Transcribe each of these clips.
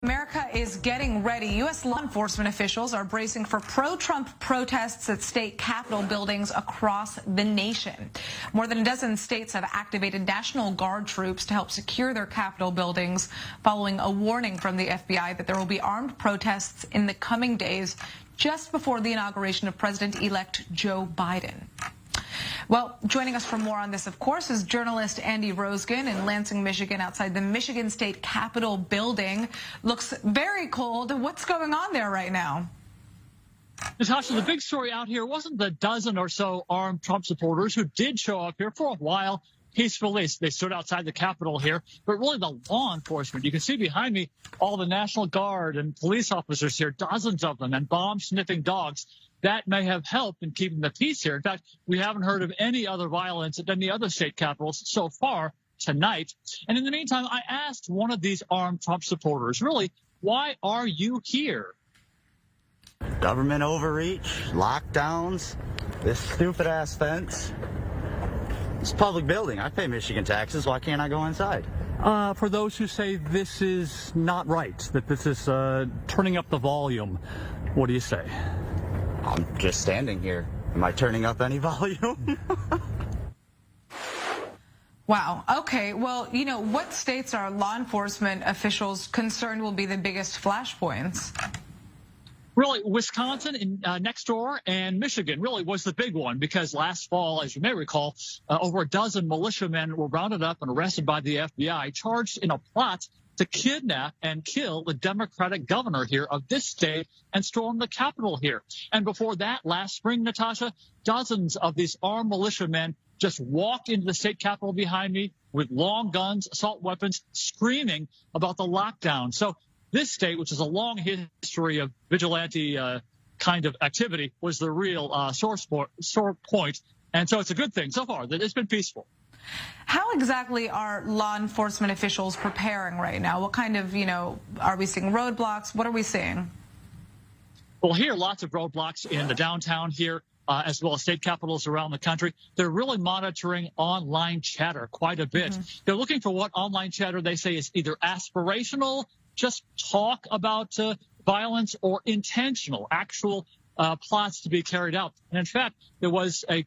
America is getting ready. U.S. law enforcement officials are bracing for pro-Trump protests at state capitol buildings across the nation. More than a dozen states have activated National Guard troops to help secure their capitol buildings following a warning from the FBI that there will be armed protests in the coming days just before the inauguration of President-elect Joe Biden. Well, joining us for more on this, of course, is journalist Andy Rosegan in Lansing, Michigan, outside the Michigan State Capitol building. Looks very cold. What's going on there right now? Natasha, the big story out here wasn't the dozen or so armed Trump supporters who did show up here for a while peacefully. They stood outside the Capitol here, but really the law enforcement. You can see behind me all the National Guard and police officers here, dozens of them, and bomb-sniffing dogs. That may have helped in keeping the peace here. In fact, we haven't heard of any other violence at any other state capitals so far tonight. And in the meantime, I asked one of these armed Trump supporters, really, why are you here? Government overreach, lockdowns, this stupid-ass fence. It's a public building. I pay Michigan taxes. Why can't I go inside? For those who say this is not right, that this is turning up the volume, what do you say? I'm just standing here. Am I turning up any volume? Wow. Okay. Well, you know, what states are law enforcement officials concerned will be the biggest flashpoints? Really, Wisconsin and next door and Michigan really was the big one because last fall, as you may recall, over a dozen militiamen were rounded up and arrested by the FBI, charged in a plot to kidnap and kill the Democratic governor here of this state and storm the Capitol here. And before that, last spring, Natasha, dozens of these armed militiamen just walked into the state capitol behind me with long guns, assault weapons, screaming about the lockdown. So this state, which has a long history of vigilante kind of activity, was the real sore point. And so it's a good thing so far that it's been peaceful. How exactly are law enforcement officials preparing right now? What kind of, are we seeing roadblocks? What are we seeing? Well, here, lots of roadblocks in the downtown here, as well as state capitals around the country. They're really monitoring online chatter quite a bit. They're looking for what online chatter they say is either aspirational, just talk about violence, or intentional, actual plots to be carried out. And in fact, there was a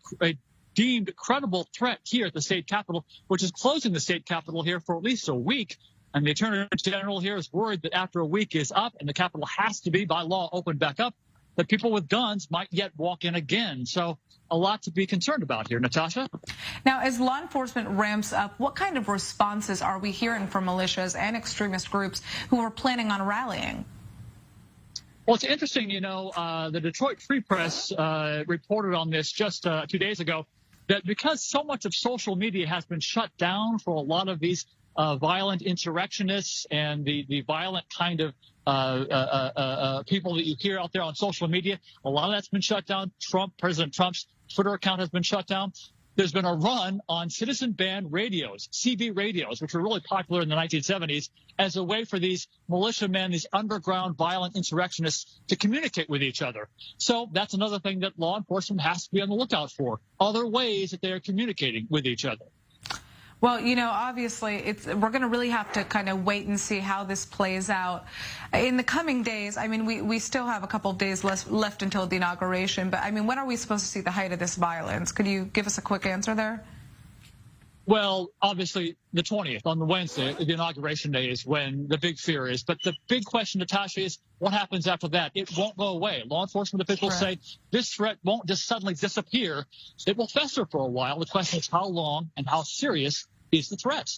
deemed credible threat here at the state capitol, which is closing the state capitol here for at least a week. And the attorney general here is worried that after a week is up and the capitol has to be by law opened back up, that people with guns might yet walk in again. So a lot to be concerned about here, Natasha. Now, as law enforcement ramps up, what kind of responses are we hearing from militias and extremist groups who are planning on rallying? Well, it's interesting, the Detroit Free Press reported on this just 2 days ago, that because so much of social media has been shut down for a lot of these violent insurrectionists and the violent kind of people that you hear out there on social media, a lot of that's been shut down. President Trump's Twitter account has been shut down. There's been a run on citizen band radios, CB radios, which were really popular in the 1970s, as a way for these militiamen, these underground violent insurrectionists to communicate with each other. So that's another thing that law enforcement has to be on the lookout for, other ways that they are communicating with each other. Well, obviously, we're going to really have to kind of wait and see how this plays out in the coming days. I mean, we still have a couple of days left until the inauguration. But, I mean, when are we supposed to see the height of this violence? Could you give us a quick answer there? Well, obviously, the 20th, on the Wednesday, the inauguration day is when the big fear is. But the big question, Natasha, is what happens after that? It won't go away. Law enforcement officials say this threat won't just suddenly disappear. It will fester for a while. The question is how long and how serious is the threat?